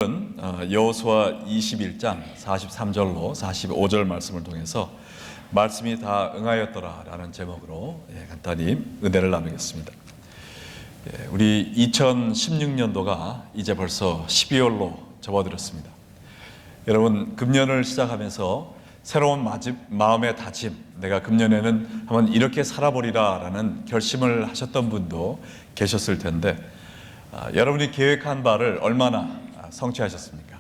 여호수아 21장 43절로 45절 말씀을 통해서 말씀이 다 응하였더라 라는 제목으로 간단히 은혜를 나누겠습니다. 우리 2016년도가 이제 벌써 12월로 접어들었습니다. 여러분, 금년을 시작하면서 새로운 마음의 다짐, 내가 금년에는 한번 이렇게 살아보리라 라는 결심을 하셨던 분도 계셨을 텐데, 여러분이 계획한 바를 얼마나 성취하셨습니까?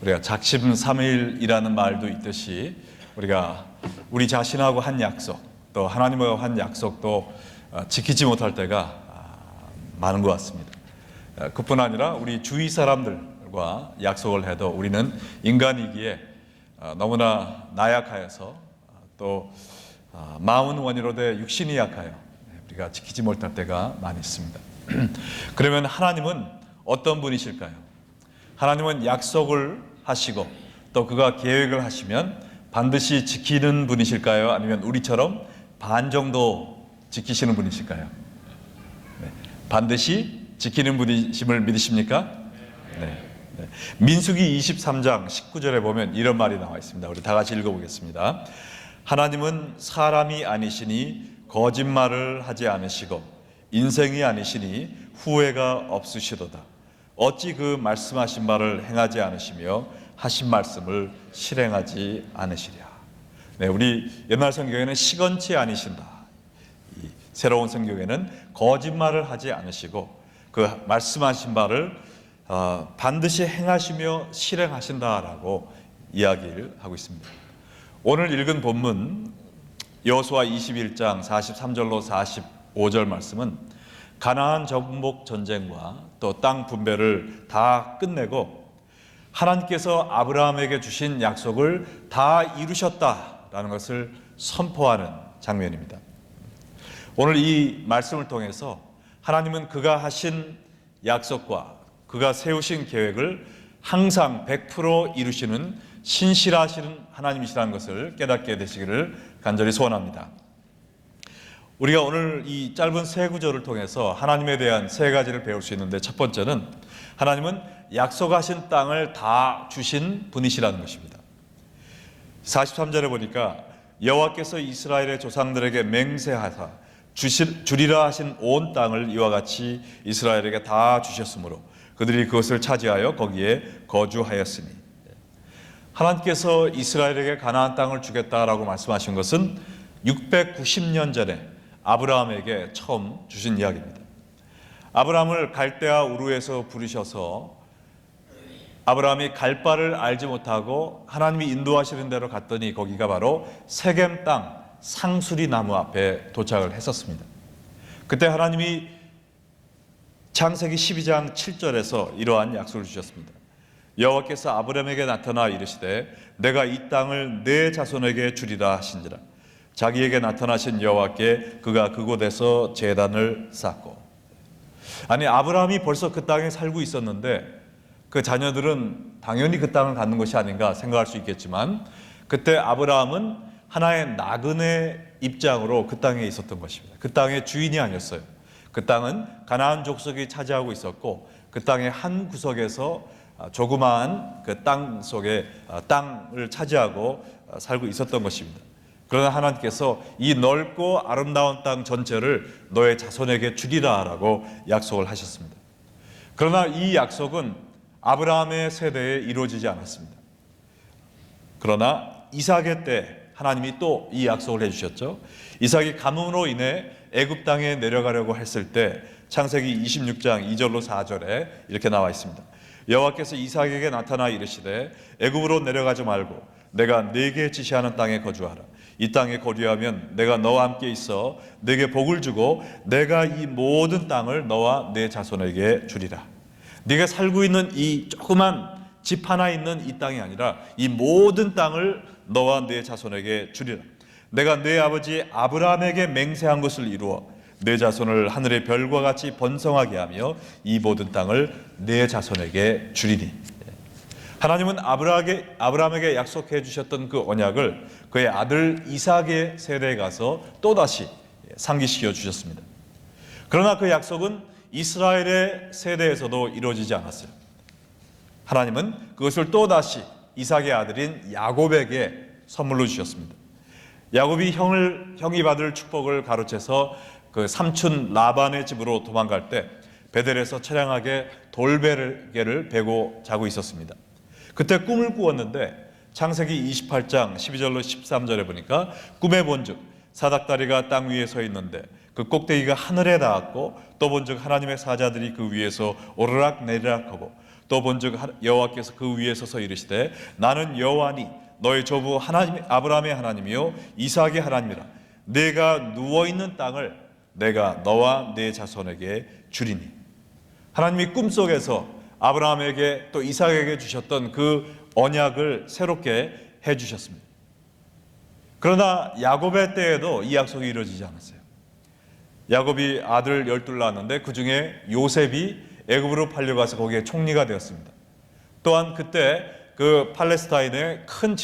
우리가 작심삼일이라는 말도 있듯이 우리가 우리 자신하고 한 약속, 또 하나님하고 한 약속도 지키지 못할 때가 많은 것 같습니다. 그뿐 아니라 우리 주위 사람들과 약속을 해도 우리는 인간이기에 너무나 나약하여서 또 마음은 원이로되 육신이 약하여 우리가 지키지 못할 때가 많이 있습니다. 그러면 하나님은 어떤 분이실까요? 하나님은 약속을 하시고 또 그가 계획을 하시면 반드시 지키는 분이실까요? 아니면 우리처럼 반 정도 지키시는 분이실까요? 반드시 지키는 분이심을 믿으십니까? 네. 민수기 23장 19절에 보면 이런 말이 나와 있습니다. 우리 다 같이 읽어보겠습니다. 하나님은 사람이 아니시니 거짓말을 하지 않으시고 인생이 아니시니 후회가 없으시도다. 어찌 그 말씀하신 바를 행하지 않으시며 하신 말씀을 실행하지 않으시랴. 네, 우리 옛날 성경에는 시건치 아니신다. 이 새로운 성경에는 거짓말을 하지 않으시고 그 말씀하신 바를 반드시 행하시며 실행하신다라고 이야기를 하고 있습니다. 오늘 읽은 본문 여호수아 21장 43절로 45절 말씀은 가나안 정복 전쟁과 또 땅 분배를 다 끝내고 하나님께서 아브라함에게 주신 약속을 다 이루셨다라는 것을 선포하는 장면입니다. 오늘 이 말씀을 통해서 하나님은 그가 하신 약속과 그가 세우신 계획을 항상 100% 이루시는 신실하신 하나님이시라는 것을 깨닫게 되시기를 간절히 소원합니다. 우리가 오늘 이 짧은 세 구절을 통해서 하나님에 대한 세 가지를 배울 수 있는데, 첫 번째는 하나님은 약속하신 땅을 다 주신 분이시라는 것입니다. 43절에 보니까 여호와께서 이스라엘의 조상들에게 맹세하사 주리라 하신 온 땅을 이와 같이 이스라엘에게 다 주셨으므로 그들이 그것을 차지하여 거기에 거주하였으니, 하나님께서 이스라엘에게 가나안 땅을 주겠다라고 말씀하신 것은 690년 전에 아브라함에게 처음 주신 이야기입니다. 아브라함을 갈대아 우르에서 부르셔서 아브라함이 갈 바를 알지 못하고 하나님이 인도하시는 대로 갔더니 거기가 바로 세겜 땅 상수리 나무 앞에 도착을 했었습니다. 그때 하나님이 창세기 12장 7절에서 이러한 약속을 주셨습니다. 여호와께서 아브라함에게 나타나 이르시되 내가 이 땅을 내 자손에게 주리라 하신지라. 자기에게 나타나신 여호와께 그가 그곳에서 제단을 쌓고. 아니, 아브라함이 벌써 그 땅에 살고 있었는데 그 자녀들은 당연히 그 땅을 갖는 것이 아닌가 생각할 수 있겠지만, 그때 아브라함은 하나의 나그네 입장으로 그 땅에 있었던 것입니다. 그 땅의 주인이 아니었어요. 그 땅은 가나안 족속이 차지하고 있었고 그 땅의 한 구석에서 조그마한 그 땅 속에 땅을 차지하고 살고 있었던 것입니다. 그러나 하나님께서 이 넓고 아름다운 땅 전체를 너의 자손에게 주리라 라고 약속을 하셨습니다. 그러나 이 약속은 아브라함의 세대에 이루어지지 않았습니다. 그러나 이삭의 때 하나님이 또 이 약속을 해주셨죠. 이삭이 가뭄으로 인해 애굽 땅에 내려가려고 했을 때 창세기 26장 2절로 4절에 이렇게 나와 있습니다. 여호와께서 이삭에게 나타나 이르시되 애굽으로 내려가지 말고 내가 네게 지시하는 땅에 거주하라. 이 땅에 거주하면 내가 너와 함께 있어 네게 복을 주고 내가 이 모든 땅을 너와 네 자손에게 주리라. 네가 살고 있는 이 조그만 집 하나 있는 이 땅이 아니라 이 모든 땅을 너와 네 자손에게 주리라. 내가 네 아버지 아브라함에게 맹세한 것을 이루어 네 자손을 하늘의 별과 같이 번성하게 하며 이 모든 땅을 네 자손에게 주리니. 하나님은 아브라함에게 약속해 주셨던 그 언약을 그의 아들 이삭의 세대에 가서 또다시 상기시켜 주셨습니다. 그러나 그 약속은 이스라엘의 세대에서도 이루어지지 않았어요. 하나님은 그것을 또다시 이삭의 아들인 야곱에게 선물로 주셨습니다. 야곱이 형이 받을 축복을 가로채서 그 삼촌 라반의 집으로 도망갈 때 베델에서 처량하게 돌베개를 베고 자고 있었습니다. 그때 꿈을 꾸었는데 창세기 28장 12절로 13절에 보니까 꿈에 본즉 사닥다리가 땅 위에 서 있는데 그 꼭대기가 하늘에 닿았고 또 본즉 하나님의 사자들이 그 위에서 오르락 내리락 하고 또 본즉 여호와께서 그 위에 서서 이르시되 나는 여호와니 너의 조부 하나님 아브라함의 하나님이요 이삭의 하나님이라. 내가 누워있는 땅을 내가 너와 네 자손에게 주리니. 하나님이 꿈속에서 아브라함에게 또 이삭에게 주셨던 그 언약을 새롭게 해주셨습니다. 그러나 야곱의 때에도 이 약속이 이루어지지 않았어요. 야곱이 아들 12을 낳았는데 그 중에 요셉이 애굽으로 팔려가서 거기에 총리가 되었습니다. 또한 그때 그 팔레스타인에 큰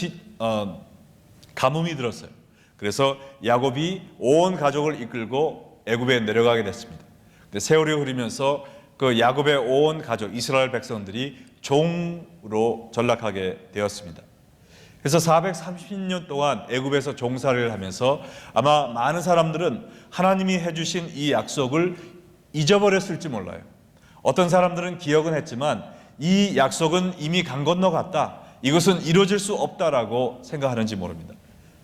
가뭄이 들었어요. 그래서 야곱이 온 가족을 이끌고 애굽에 내려가게 됐습니다. 근데 세월이 흐르면서 그 야곱의 온 가족 이스라엘 백성들이 종으로 전락하게 되었습니다. 그래서 430년 동안 애굽에서 종살이를 하면서 아마 많은 사람들은 하나님이 해주신 이 약속을 잊어버렸을지 몰라요. 어떤 사람들은 기억은 했지만 이 약속은 이미 강 건너 갔다, 이것은 이루어질 수 없다라고 생각하는지 모릅니다.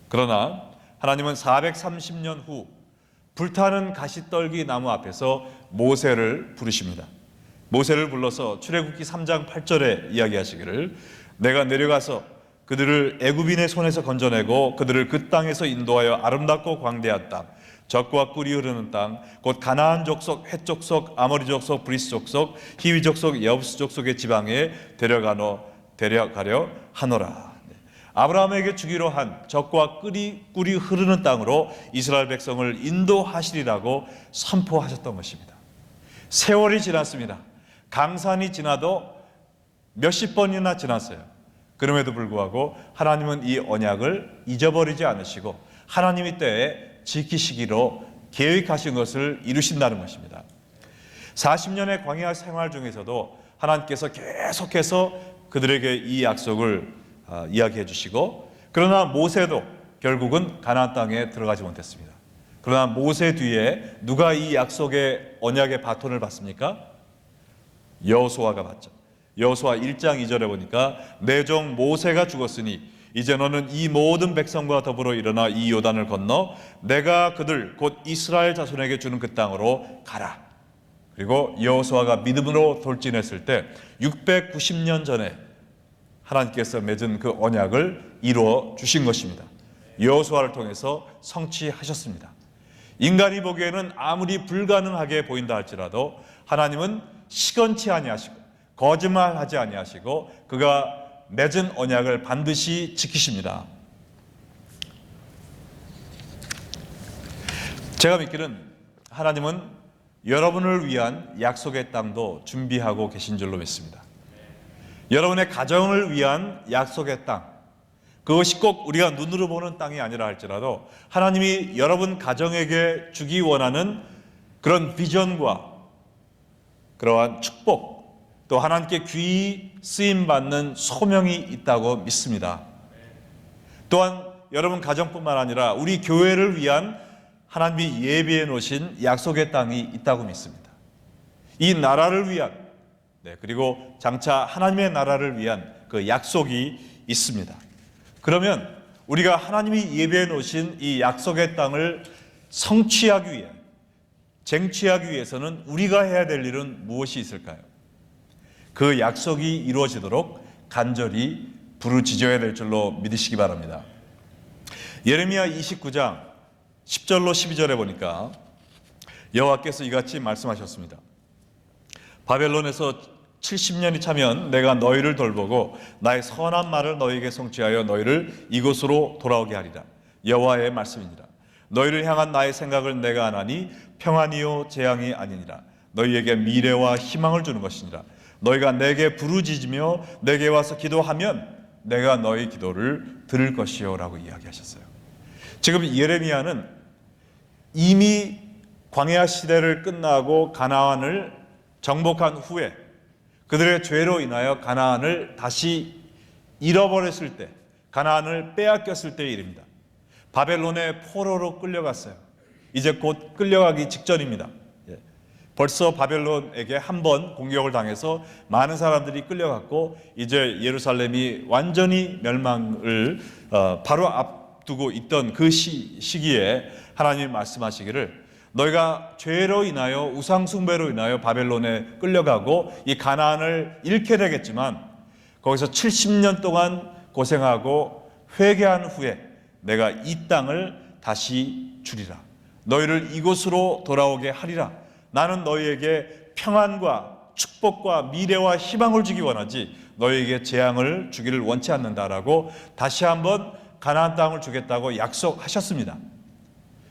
그러나 하나님은 430년 후 불타는 가시떨기 나무 앞에서 모세를 부르십니다. 모세를 불러서 출애굽기 3장 8절에 이야기하시기를 내가 내려가서 그들을 애굽인의 손에서 건져내고 그들을 그 땅에서 인도하여 아름답고 광대한 땅, 젖과 꿀이 흐르는 땅, 곧 가나안 족속, 헷 족속, 아모리 족속, 브리스 족속, 히위 족속, 여부스 족속의 지방에 데려가려 하노라. 아브라함에게 주기로 한 젖과 꿀이 흐르는 땅으로 이스라엘 백성을 인도하시리라고 선포하셨던 것입니다. 세월이 지났습니다. 강산이 지나도 몇십 번이나 지났어요. 그럼에도 불구하고 하나님은 이 언약을 잊어버리지 않으시고 하나님의 때에 지키시기로 계획하신 것을 이루신다는 것입니다. 40년의 광야 생활 중에서도 하나님께서 계속해서 그들에게 이 약속을 이야기해 주시고, 그러나 모세도 결국은 가나안 땅에 들어가지 못했습니다. 그러나 모세 뒤에 누가 이 약속의 언약의 바톤을 받습니까? 여호수아가 받죠. 여호수아 1장 2절에 보니까 내 종 모세가 죽었으니 이제 너는 이 모든 백성과 더불어 일어나 이 요단을 건너 내가 그들 곧 이스라엘 자손에게 주는 그 땅으로 가라. 그리고 여호수아가 믿음으로 돌진했을 때 690년 전에 하나님께서 맺은 그 언약을 이루어 주신 것입니다. 여호수아를 통해서 성취하셨습니다. 인간이 보기에는 아무리 불가능하게 보인다 할지라도 하나님은 시건치 아니하시고 거짓말하지 아니하시고 그가 맺은 언약을 반드시 지키십니다. 제가 믿기는 하나님은 여러분을 위한 약속의 땅도 준비하고 계신 줄로 믿습니다. 여러분의 가정을 위한 약속의 땅, 그것이 꼭 우리가 눈으로 보는 땅이 아니라 할지라도 하나님이 여러분 가정에게 주기 원하는 그런 비전과 그러한 축복, 또 하나님께 귀히 쓰임받는 소명이 있다고 믿습니다. 또한 여러분 가정뿐만 아니라 우리 교회를 위한 하나님이 예비해 놓으신 약속의 땅이 있다고 믿습니다. 이 나라를 위한, 그리고 장차 하나님의 나라를 위한 그 약속이 있습니다. 그러면 우리가 하나님이 예비해 놓으신 이 약속의 땅을 성취하기 위해, 쟁취하기 위해서는 우리가 해야 될 일은 무엇이 있을까요? 그 약속이 이루어지도록 간절히 부르짖어야 될 줄로 믿으시기 바랍니다. 예레미야 29장 10절로 12절에 보니까 여호와께서 이같이 말씀하셨습니다. 바벨론에서 70년이 차면 내가 너희를 돌보고 나의 선한 말을 너희에게 성취하여 너희를 이곳으로 돌아오게 하리라. 여호와의 말씀이니라. 너희를 향한 나의 생각을 내가 아나니 평안이요 재앙이 아니니라. 너희에게 미래와 희망을 주는 것이니라. 너희가 내게 부르짖으며 내게 와서 기도하면 내가 너희 기도를 들을 것이요 라고 이야기하셨어요. 지금 예레미야는 이미 광야 시대를 끝나고 가나안을 정복한 후에 그들의 죄로 인하여 가나안을 다시 잃어버렸을 때, 가나안을 빼앗겼을 때의 일입니다. 바벨론의 포로로 끌려갔어요. 이제 곧 끌려가기 직전입니다. 벌써 바벨론에게 한 번 공격을 당해서 많은 사람들이 끌려갔고, 이제 예루살렘이 완전히 멸망을 바로 앞두고 있던 그 시기에 하나님이 말씀하시기를, 너희가 죄로 인하여, 우상 숭배로 인하여 바벨론에 끌려가고 이 가나안을 잃게 되겠지만 거기서 70년 동안 고생하고 회개한 후에 내가 이 땅을 다시 주리라. 너희를 이곳으로 돌아오게 하리라. 나는 너희에게 평안과 축복과 미래와 희망을 주기 원하지 너희에게 재앙을 주기를 원치 않는다라고 다시 한번 가나안 땅을 주겠다고 약속하셨습니다.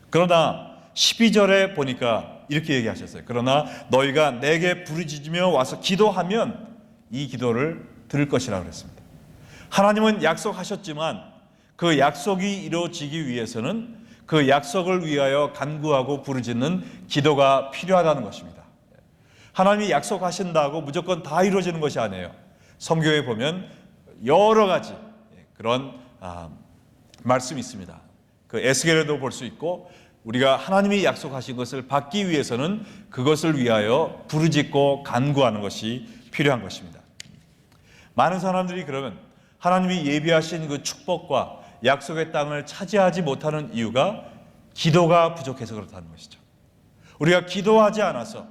그러나 12절에 보니까 이렇게 얘기하셨어요. 그러나 너희가 내게 부르짖으며 와서 기도하면 이 기도를 들을 것이라고 그랬습니다. 하나님은 약속하셨지만 그 약속이 이루어지기 위해서는 그 약속을 위하여 간구하고 부르짖는 기도가 필요하다는 것입니다. 하나님이 약속하신다고 무조건 다 이루어지는 것이 아니에요. 성경에 보면 여러 가지 그런 말씀이 있습니다. 그 에스겔에도 볼 수 있고, 우리가 하나님이 약속하신 것을 받기 위해서는 그것을 위하여 부르짖고 간구하는 것이 필요한 것입니다. 많은 사람들이 그러면 하나님이 예비하신 그 축복과 약속의 땅을 차지하지 못하는 이유가 기도가 부족해서 그렇다는 것이죠. 우리가 기도하지 않아서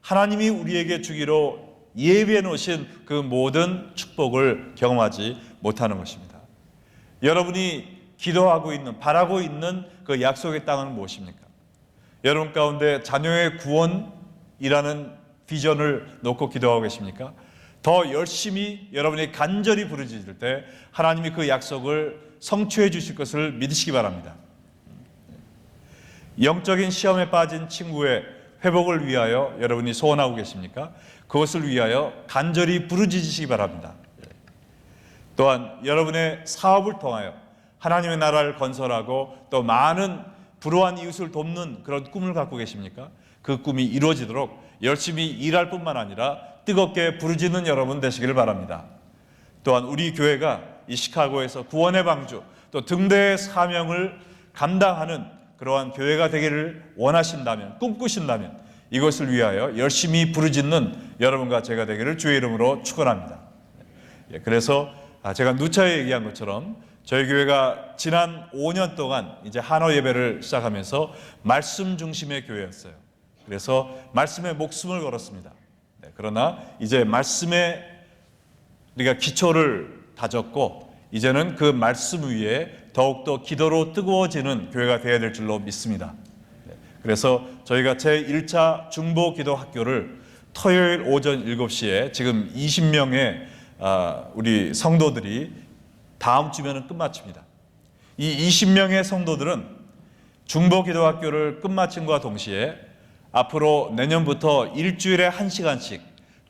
하나님이 우리에게 주기로 예비해 놓으신 그 모든 축복을 경험하지 못하는 것입니다. 여러분이 기도하고 있는, 바라고 있는 그 약속의 땅은 무엇입니까? 여러분 가운데 자녀의 구원이라는 비전을 놓고 기도하고 계십니까? 더 열심히 여러분이 간절히 부르짖을 때 하나님이 그 약속을 성취해 주실 것을 믿으시기 바랍니다. 영적인 시험에 빠진 친구의 회복을 위하여 여러분이 소원하고 계십니까? 그것을 위하여 간절히 부르짖으시기 바랍니다. 또한 여러분의 사업을 통하여 하나님의 나라를 건설하고 또 많은 불우한 이웃을 돕는 그런 꿈을 갖고 계십니까? 그 꿈이 이루어지도록 열심히 일할 뿐만 아니라 뜨겁게 부르짖는 여러분 되시기를 바랍니다. 또한 우리 교회가 이 시카고에서 구원의 방주, 또 등대의 사명을 감당하는 그러한 교회가 되기를 원하신다면, 꿈꾸신다면 이것을 위하여 열심히 부르짖는 여러분과 제가 되기를 주의 이름으로 축원합니다. 그래서 제가 누차에 얘기한 것처럼 저희 교회가 지난 5년 동안 이제 한어 예배를 시작하면서 말씀 중심의 교회였어요. 그래서 말씀에 목숨을 걸었습니다. 그러나 이제 말씀에 우리가 기초를 다졌고 이제는 그 말씀 위에 더욱더 기도로 뜨거워지는 교회가 되어야 될 줄로 믿습니다. 그래서 저희가 제1차 중보기도 학교를 토요일 오전 7시에 지금 20명의 우리 성도들이 다음 주면은 끝마칩니다. 이 20명의 성도들은 중보기도 학교를 끝마침과 동시에 앞으로 내년부터 일주일에 1시간씩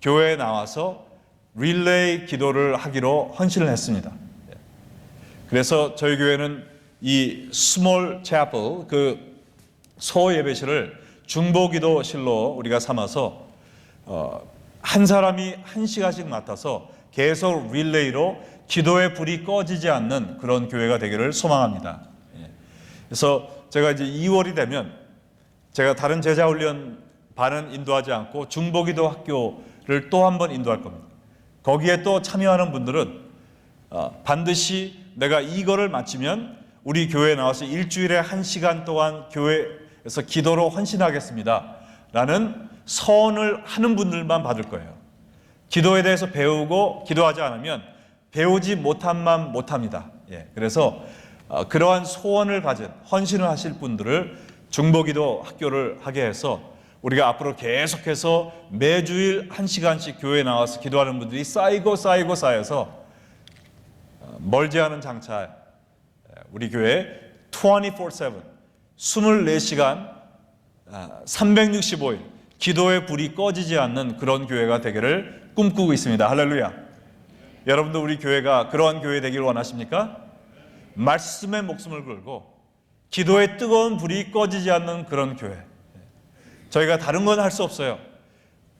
교회에 나와서 릴레이 기도를 하기로 헌신을 했습니다. 그래서 저희 교회는 이 스몰 채플, 그 소예배실을 중보기도실로 우리가 삼아서 한 사람이 1시간씩 맡아서 계속 릴레이로 기도의 불이 꺼지지 않는 그런 교회가 되기를 소망합니다. 그래서 제가 이제 2월이 되면 제가 다른 제자훈련 반은 인도하지 않고 중보기도 학교를 또 한 번 인도할 겁니다. 거기에 또 참여하는 분들은 반드시 내가 이거를 마치면 우리 교회에 나와서 일주일에 1시간 동안 교회에서 기도로 헌신하겠습니다 라는 서원을 하는 분들만 받을 거예요. 기도에 대해서 배우고 기도하지 않으면 배우지 못함만 못합니다. 그래서 그러한 소원을 가진 헌신을 하실 분들을 중보기도 학교를 하게 해서 우리가 앞으로 계속해서 매주일 1시간씩 교회에 나와서 기도하는 분들이 쌓여서 멀지 않은 장차 우리 교회 24/7 24시간 365일 기도의 불이 꺼지지 않는 그런 교회가 되기를 꿈꾸고 있습니다. 할렐루야. 여러분도 우리 교회가 그러한 교회 되기를 원하십니까? 말씀에 목숨을 걸고 기도의 뜨거운 불이 꺼지지 않는 그런 교회. 저희가 다른 건 할 수 없어요.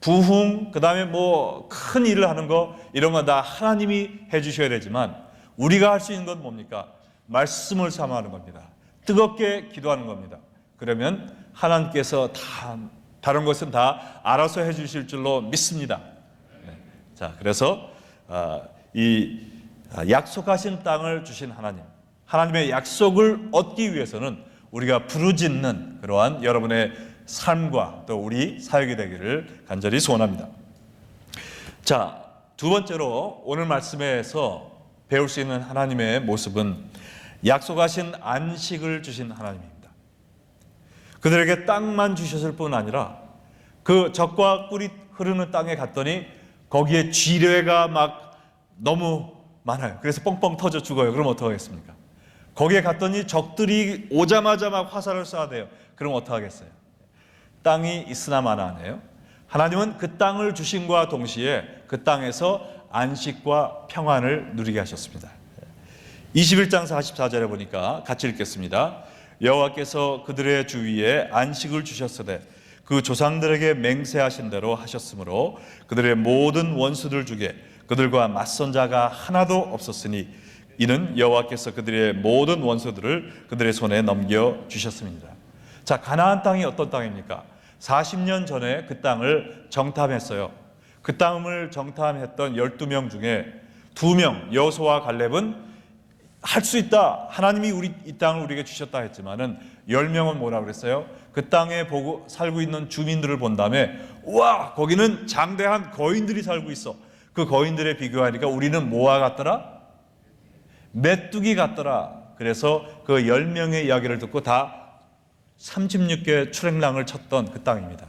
부흥, 그 다음에 뭐 큰 일을 하는 거, 이런 건 다 하나님이 해주셔야 되지만 우리가 할 수 있는 건 뭡니까? 말씀을 삼아하는 겁니다. 뜨겁게 기도하는 겁니다. 그러면 하나님께서 다른 것은 다 알아서 해주실 줄로 믿습니다. 자, 그래서 이 약속하신 땅을 주신 하나님, 하나님의 약속을 얻기 위해서는 우리가 부르짖는 그러한 여러분의 삶과 또 우리 사역이 되기를 간절히 소원합니다. 자, 두 번째로 오늘 말씀에서 배울 수 있는 하나님의 모습은 약속하신 안식을 주신 하나님입니다. 그들에게 땅만 주셨을 뿐 아니라 그 젖과 꿀이 흐르는 땅에 갔더니 거기에 쥐레가 막 너무 많아요. 그래서 뻥뻥 터져 죽어요. 그럼 어떡하겠습니까? 거기에 갔더니 적들이 오자마자 막 화살을 쏴대요. 그럼 어떡하겠어요? 땅이 있으나 마나하네요. 하나님은 그 땅을 주심과 동시에 그 땅에서 안식과 평안을 누리게 하셨습니다. 21장 44절에 보니까 같이 읽겠습니다. 여호와께서 그들의 주위에 안식을 주셨으되 그 조상들에게 맹세하신 대로 하셨으므로 그들의 모든 원수들 중에 그들과 맞선 자가 하나도 없었으니 이는 여호와께서 그들의 모든 원수들을 그들의 손에 넘겨주셨습니다. 자, 가나안 땅이 어떤 땅입니까? 40년 전에 그 땅을 정탐했어요. 그 땅을 정탐했던 12명 중에 2명, 여호수아와 갈렙은 할 수 있다, 하나님이 이 땅을 우리에게 주셨다 했지만은 10명은 뭐라 그랬어요? 그 땅에 살고 있는 주민들을 본 다음에 우와, 거기는 장대한 거인들이 살고 있어. 그 거인들에 비교하니까 우리는 뭐와 같더라? 메뚜기 같더라. 그래서 그 10명의 이야기를 듣고 다 36개 출행랑을 쳤던 그 땅입니다.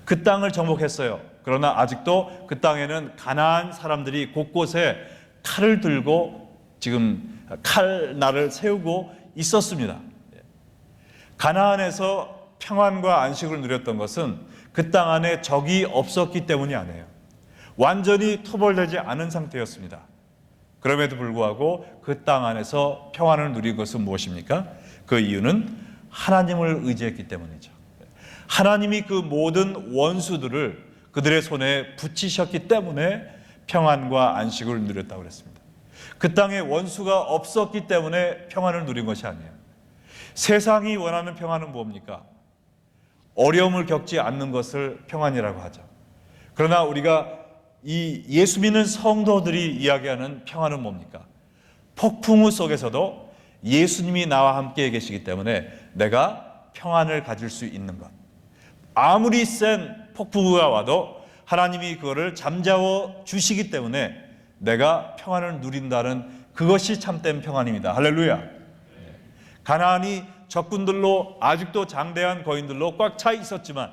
그 땅을 정복했어요. 그러나 아직도 그 땅에는 가나안 사람들이 곳곳에 칼을 들고 지금 칼날을 세우고 있었습니다. 가나안에서 평안과 안식을 누렸던 것은 그 땅 안에 적이 없었기 때문이 아니에요. 완전히 토벌되지 않은 상태였습니다. 그럼에도 불구하고 그 땅 안에서 평안을 누린 것은 무엇입니까? 그 이유는 하나님을 의지했기 때문이죠. 하나님이 그 모든 원수들을 그들의 손에 붙이셨기 때문에 평안과 안식을 누렸다고 그랬습니다. 그 땅에 원수가 없었기 때문에 평안을 누린 것이 아니에요. 세상이 원하는 평안은 뭡니까? 어려움을 겪지 않는 것을 평안이라고 하죠. 그러나 우리가 이 예수 믿는 성도들이 이야기하는 평안은 뭡니까? 폭풍우 속에서도 예수님이 나와 함께 계시기 때문에 내가 평안을 가질 수 있는 것. 아무리 센 폭풍우가 와도 하나님이 그거를 잠재워 주시기 때문에 내가 평안을 누린다는 그것이 참된 평안입니다. 할렐루야. 가나안이 적군들로 아직도 장대한 거인들로 꽉 차 있었지만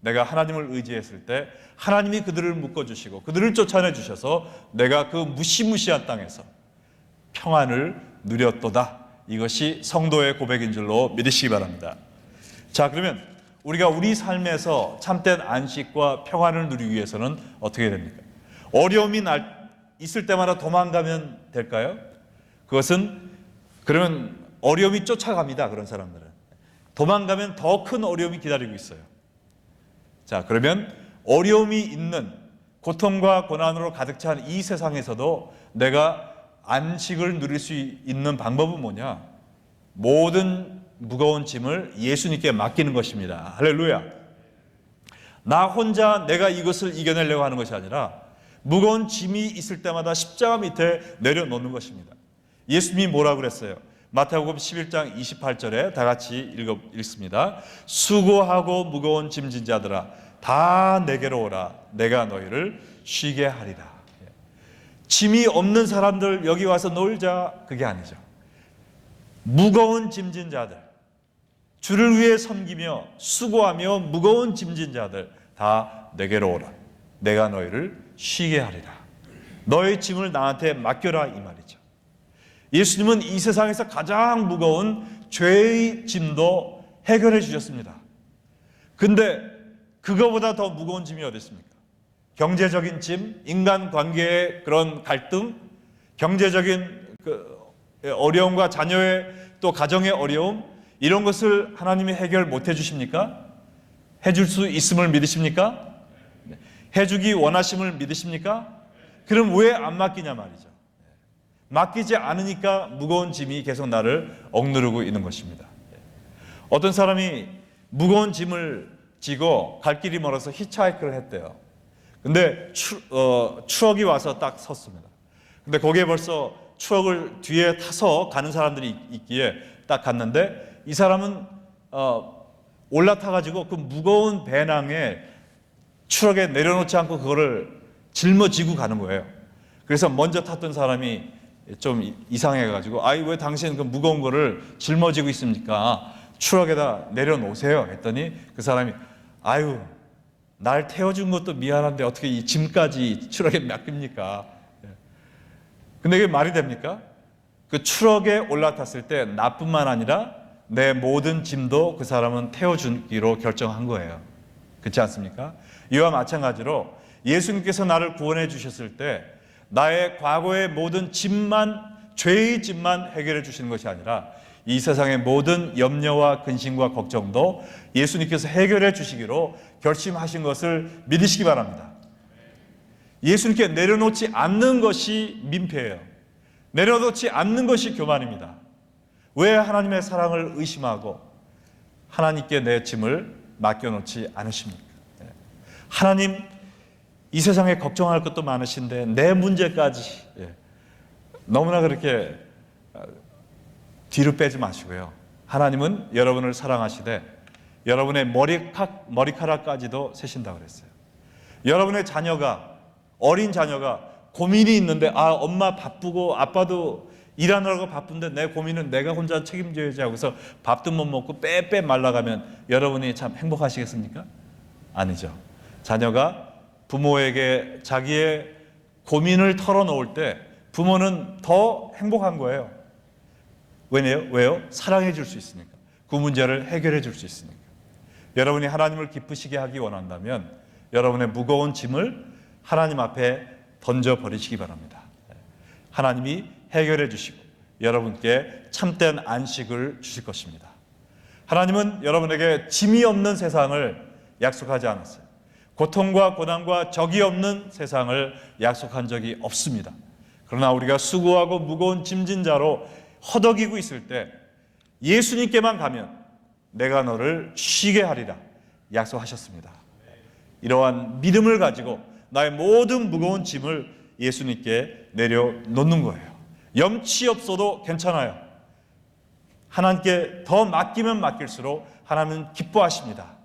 내가 하나님을 의지했을 때 하나님이 그들을 묶어주시고 그들을 쫓아내 주셔서 내가 그 무시무시한 땅에서 평안을 누렸도다. 이것이 성도의 고백인 줄로 믿으시기 바랍니다. 자, 그러면 우리가 우리 삶에서 참된 안식과 평안을 누리기 위해서는 어떻게 해야 됩니까? 어려움이 있을 때마다 도망가면 될까요? 그것은 그러면 어려움이 쫓아갑니다. 그런 사람들은 도망가면 더 큰 어려움이 기다리고 있어요. 자, 그러면 어려움이 있는 고통과 고난으로 가득 찬 이 세상에서도 내가 안식을 누릴 수 있는 방법은 뭐냐? 모든 무거운 짐을 예수님께 맡기는 것입니다. 할렐루야. 나 혼자 내가 이것을 이겨내려고 하는 것이 아니라 무거운 짐이 있을 때마다 십자가 밑에 내려놓는 것입니다. 예수님이 뭐라고 그랬어요? 마태복음 11장 28절에 다 같이 읽습니다. 수고하고 무거운 짐진 자들아 다 내게로 오라. 내가 너희를 쉬게 하리라. 짐이 없는 사람들 여기 와서 놀자, 그게 아니죠. 무거운 짐진 자들, 주를 위해 섬기며 수고하며 무거운 짐진 자들 다 내게로 오라. 내가 너희를 쉬게 하리라. 너의 짐을 나한테 맡겨라, 이 말이죠. 예수님은 이 세상에서 가장 무거운 죄의 짐도 해결해 주셨습니다. 근데 그거보다 더 무거운 짐이 어디 있습니까? 경제적인 짐, 인간관계의 그런 갈등, 경제적인 어려움과 자녀의 또 가정의 어려움, 이런 것을 하나님이 해결 못 해주십니까? 해줄 수 있음을 믿으십니까? 해주기 원하심을 믿으십니까? 그럼 왜 안 맡기냐 말이죠. 맡기지 않으니까 무거운 짐이 계속 나를 억누르고 있는 것입니다. 어떤 사람이 무거운 짐을 지고 갈 길이 멀어서 히치하이크를 했대요. 근데 추억이 와서 딱 섰습니다. 근데 거기에 벌써 추억을 뒤에 타서 가는 사람들이 있기에 딱 갔는데 이 사람은 올라타가지고 그 무거운 배낭에 추억에 내려놓지 않고 그거를 짊어지고 가는 거예요. 그래서 먼저 탔던 사람이 좀 이상해가지고 아이 왜 당신 그 무거운 거를 짊어지고 있습니까? 추억에다 내려놓으세요 했더니 그 사람이 아유 날 태워준 것도 미안한데 어떻게 이 짐까지 추억에 맡깁니까? 근데 이게 말이 됩니까? 그 추억에 올라탔을 때 나뿐만 아니라 내 모든 짐도 그 사람은 태워주기로 결정한 거예요. 그렇지 않습니까? 이와 마찬가지로 예수님께서 나를 구원해 주셨을 때 나의 과거의 모든 짐만, 죄의 짐만 해결해 주시는 것이 아니라 이 세상의 모든 염려와 근심과 걱정도 예수님께서 해결해 주시기로 결심하신 것을 믿으시기 바랍니다. 예수님께 내려놓지 않는 것이 민폐예요. 내려놓지 않는 것이 교만입니다. 왜 하나님의 사랑을 의심하고 하나님께 내 짐을 맡겨놓지 않으십니까? 하나님 이 세상에 걱정할 것도 많으신데 내 문제까지 너무나 그렇게 뒤로 빼지 마시고요. 하나님은 여러분을 사랑하시되 여러분의 머리카락까지도 세신다고 그랬어요. 여러분의 자녀가 어린 자녀가 고민이 있는데 엄마 바쁘고 아빠도 일하느라고 바쁜데 내 고민은 내가 혼자 책임져야지 하고서 밥도 못 먹고 빼빼 말라가면 여러분이 참 행복하시겠습니까? 아니죠. 자녀가 부모에게 자기의 고민을 털어놓을 때 부모는 더 행복한 거예요. 왜요? 사랑해 줄 수 있으니까. 그 문제를 해결해 줄 수 있으니까. 여러분이 하나님을 기쁘시게 하기 원한다면 여러분의 무거운 짐을 하나님 앞에 던져버리시기 바랍니다. 하나님이 해결해 주시고 여러분께 참된 안식을 주실 것입니다. 하나님은 여러분에게 짐이 없는 세상을 약속하지 않았어요. 고통과 고난과 적이 없는 세상을 약속한 적이 없습니다. 그러나 우리가 수고하고 무거운 짐진 자로 허덕이고 있을 때 예수님께만 가면 내가 너를 쉬게 하리라 약속하셨습니다. 이러한 믿음을 가지고 나의 모든 무거운 짐을 예수님께 내려놓는 거예요. 염치 없어도 괜찮아요. 하나님께 더 맡기면 맡길수록 하나님은 기뻐하십니다.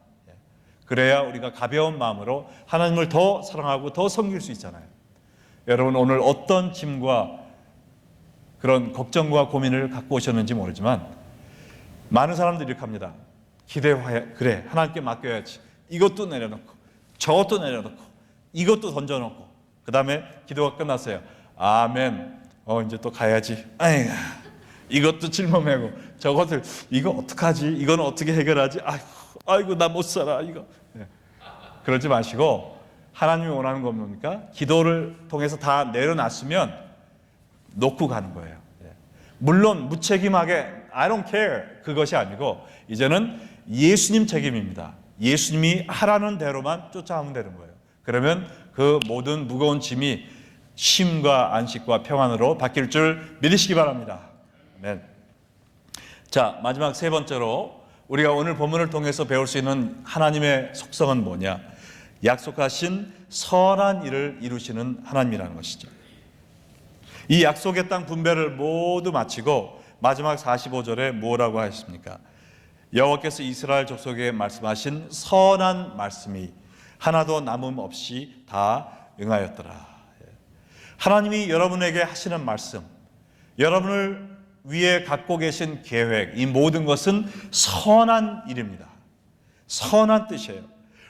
그래야 우리가 가벼운 마음으로 하나님을 더 사랑하고 더 섬길 수 있잖아요. 여러분 오늘 어떤 짐과 그런 걱정과 고민을 갖고 오셨는지 모르지만 많은 사람들이 이렇게 합니다. 기대화해 그래 하나님께 맡겨야지. 이것도 내려놓고 저것도 내려놓고 이것도 던져놓고 그 다음에 기도가 끝났어요. 아멘. 이제 또 가야지. 아이고, 이것도 짊어매고 저것을 이거 어떡하지? 이건 어떻게 해결하지? 아이고 나 못 살아 이거. 그러지 마시고 하나님이 원하는 건 뭡니까? 기도를 통해서 다 내려놨으면 놓고 가는 거예요. 물론 무책임하게 I don't care 그것이 아니고 이제는 예수님 책임입니다. 예수님이 하라는 대로만 쫓아가면 되는 거예요. 그러면 그 모든 무거운 짐이 쉼과 안식과 평안으로 바뀔 줄 믿으시기 바랍니다. 아멘. 자, 마지막 세 번째로 우리가 오늘 본문을 통해서 배울 수 있는 하나님의 속성은 뭐냐? 약속하신 선한 일을 이루시는 하나님이라는 것이죠. 이 약속의 땅 분배를 모두 마치고 마지막 45절에 뭐라고 하셨습니까? 여호와께서 이스라엘 족속에게 말씀하신 선한 말씀이 하나도 남음 없이 다 응하였더라. 하나님이 여러분에게 하시는 말씀, 여러분을 위해 갖고 계신 계획, 이 모든 것은 선한 일입니다. 선한 뜻이에요.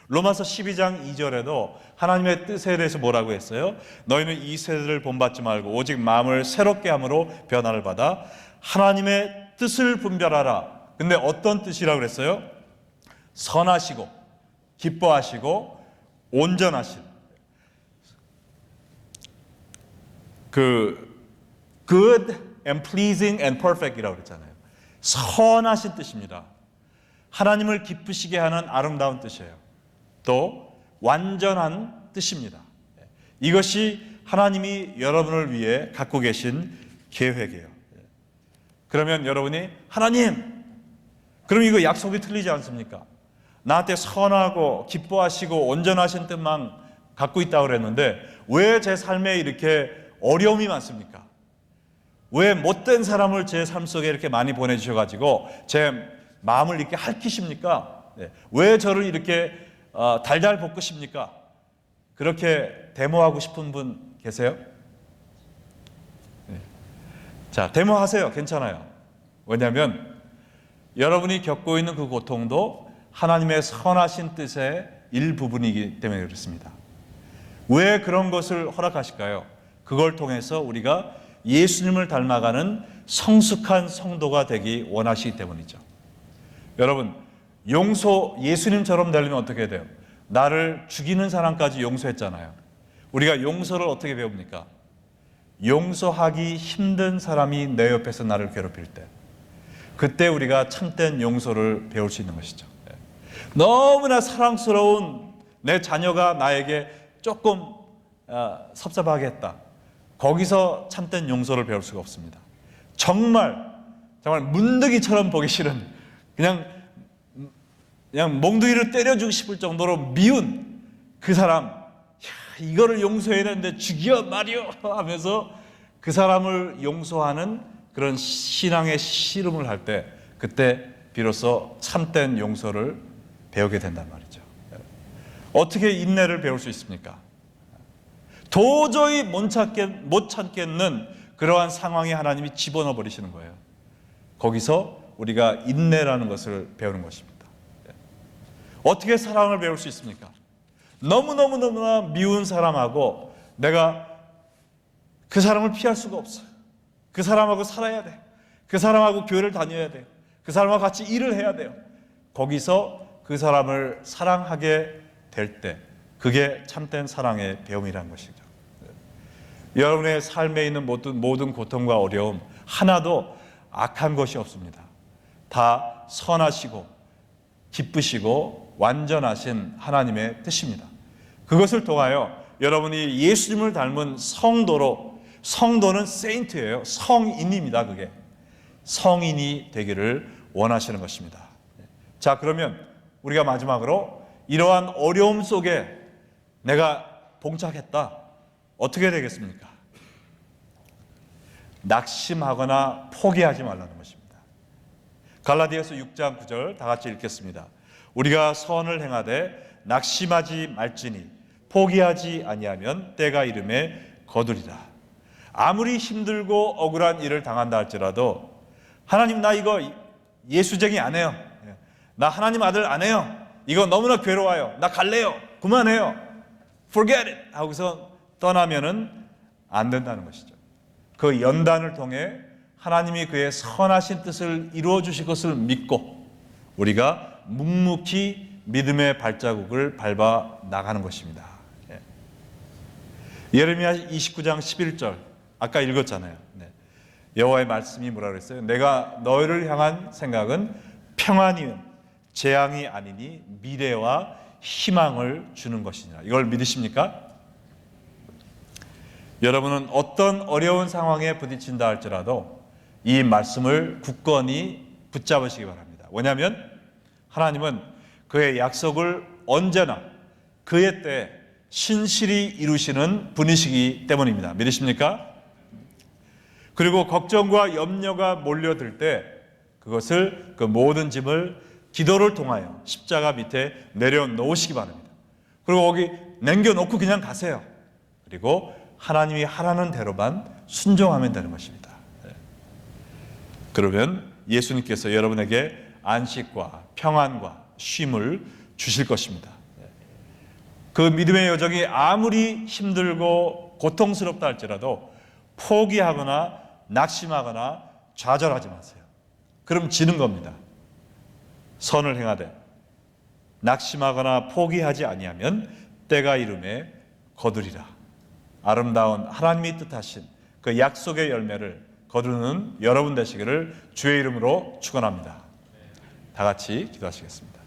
로마서 12장 2절에도 하나님의 뜻에 대해서 뭐라고 했어요? 너희는 이 세대를 본받지 말고 오직 마음을 새롭게 함으로 변화를 받아 하나님의 뜻을 분별하라. 근데 어떤 뜻이라고 그랬어요? 선하시고 기뻐하시고 온전하신 그 good and pleasing and perfect 이라고 그랬잖아요. 선하신 뜻입니다. 하나님을 기쁘시게 하는 아름다운 뜻이에요. 또 완전한 뜻입니다. 이것이 하나님이 여러분을 위해 갖고 계신 계획이에요. 그러면 여러분이 하나님, 그럼 이거 약속이 틀리지 않습니까? 나한테 선하고 기뻐하시고 온전하신 뜻만 갖고 있다고 그랬는데 왜 제 삶에 이렇게 어려움이 많습니까? 왜 못된 사람을 제 삶 속에 이렇게 많이 보내주셔가지고 제 마음을 이렇게 핥히십니까? 왜 저를 이렇게 달달 볶으십니까? 그렇게 데모하고 싶은 분 계세요? 자, 데모하세요. 괜찮아요. 왜냐하면 여러분이 겪고 있는 그 고통도 하나님의 선하신 뜻의 일부분이기 때문에 그렇습니다. 왜 그런 것을 허락하실까요? 그걸 통해서 우리가 예수님을 닮아가는 성숙한 성도가 되기 원하시기 때문이죠. 여러분, 예수님처럼 되려면 어떻게 돼요? 나를 죽이는 사람까지 용서했잖아요. 우리가 용서를 어떻게 배웁니까? 용서하기 힘든 사람이 내 옆에서 나를 괴롭힐 때, 그때 우리가 참된 용서를 배울 수 있는 것이죠. 너무나 사랑스러운 내 자녀가 나에게 조금 섭섭하게 했다. 거기서 참된 용서를 배울 수가 없습니다. 정말 문득이처럼 보기 싫은, 그냥 몽둥이를 때려주고 싶을 정도로 미운 그 사람, 이거를 용서해야 되는데 죽여 말이요 하면서 그 사람을 용서하는 그런 신앙의 씨름을 할 때, 그때 비로소 참된 용서를 배우게 된단 말이죠. 어떻게 인내를 배울 수 있습니까? 도저히 못 참겠는 그러한 상황에 하나님이 집어넣어 버리시는 거예요. 거기서 우리가 인내라는 것을 배우는 것입니다. 어떻게 사랑을 배울 수 있습니까? 너무나 미운 사람하고 내가 그 사람을 피할 수가 없어요. 그 사람하고 살아야 돼. 그 사람하고 교회를 다녀야 돼요. 그 사람하고 같이 일을 해야 돼요. 거기서 그 사람을 사랑하게 될 때, 그게 참된 사랑의 배움이라는 것이죠. 여러분의 삶에 있는 모든 고통과 어려움 하나도 악한 것이 없습니다. 다 선하시고 기쁘시고 완전하신 하나님의 뜻입니다. 그것을 통하여 여러분이 예수님을 닮은 성도는 세인트예요. 성인입니다. 그게 성인이 되기를 원하시는 것입니다. 자, 그러면 우리가 마지막으로 이러한 어려움 속에 내가 봉착했다. 어떻게 되겠습니까? 낙심하거나 포기하지 말라는 것입니다. 갈라디아서 6장 9절 다 같이 읽겠습니다. 우리가 선을 행하되 낙심하지 말지니 포기하지 아니하면 때가 이름에 거두리라. 아무리 힘들고 억울한 일을 당한다 할지라도 하나님, 나 이거 예수쟁이 안 해요. 나 하나님 아들 안 해요. 이거 너무나 괴로워요. 나 갈래요. 그만해요. Forget it 하고서 떠나면은 안 된다는 것이죠. 그 연단을 통해 하나님이 그의 선하신 뜻을 이루어 주실 것을 믿고 우리가 묵묵히 믿음의 발자국을 밟아 나가는 것입니다. 예레미야 29장 11절 아까 읽었잖아요. 여호와의 말씀이 뭐라 그랬어요? 내가 너희를 향한 생각은 평안이요 재앙이 아니니 미래와 희망을 주는 것이니라. 이걸 믿으십니까? 여러분은 어떤 어려운 상황에 부딪힌다 할지라도 이 말씀을 굳건히 붙잡으시기 바랍니다. 왜냐하면 하나님은 그의 약속을 언제나 그의 때에 신실히 이루시는 분이시기 때문입니다. 믿으십니까? 그리고 걱정과 염려가 몰려들 때 그것을 그 모든 짐을 기도를 통하여 십자가 밑에 내려놓으시기 바랍니다. 그리고 거기 남겨놓고 그냥 가세요. 그리고 하나님이 하라는 대로만 순종하면 되는 것입니다. 그러면 예수님께서 여러분에게 안식과 평안과 쉼을 주실 것입니다. 그 믿음의 여정이 아무리 힘들고 고통스럽다 할지라도 포기하거나 낙심하거나 좌절하지 마세요. 그럼 지는 겁니다. 선을 행하되 낙심하거나 포기하지 아니하면 때가 이름에 거두리라. 아름다운 하나님이 뜻하신 그 약속의 열매를 거두는 여러분 되시기를 주의 이름으로 축원합니다. 다 같이 기도하시겠습니다.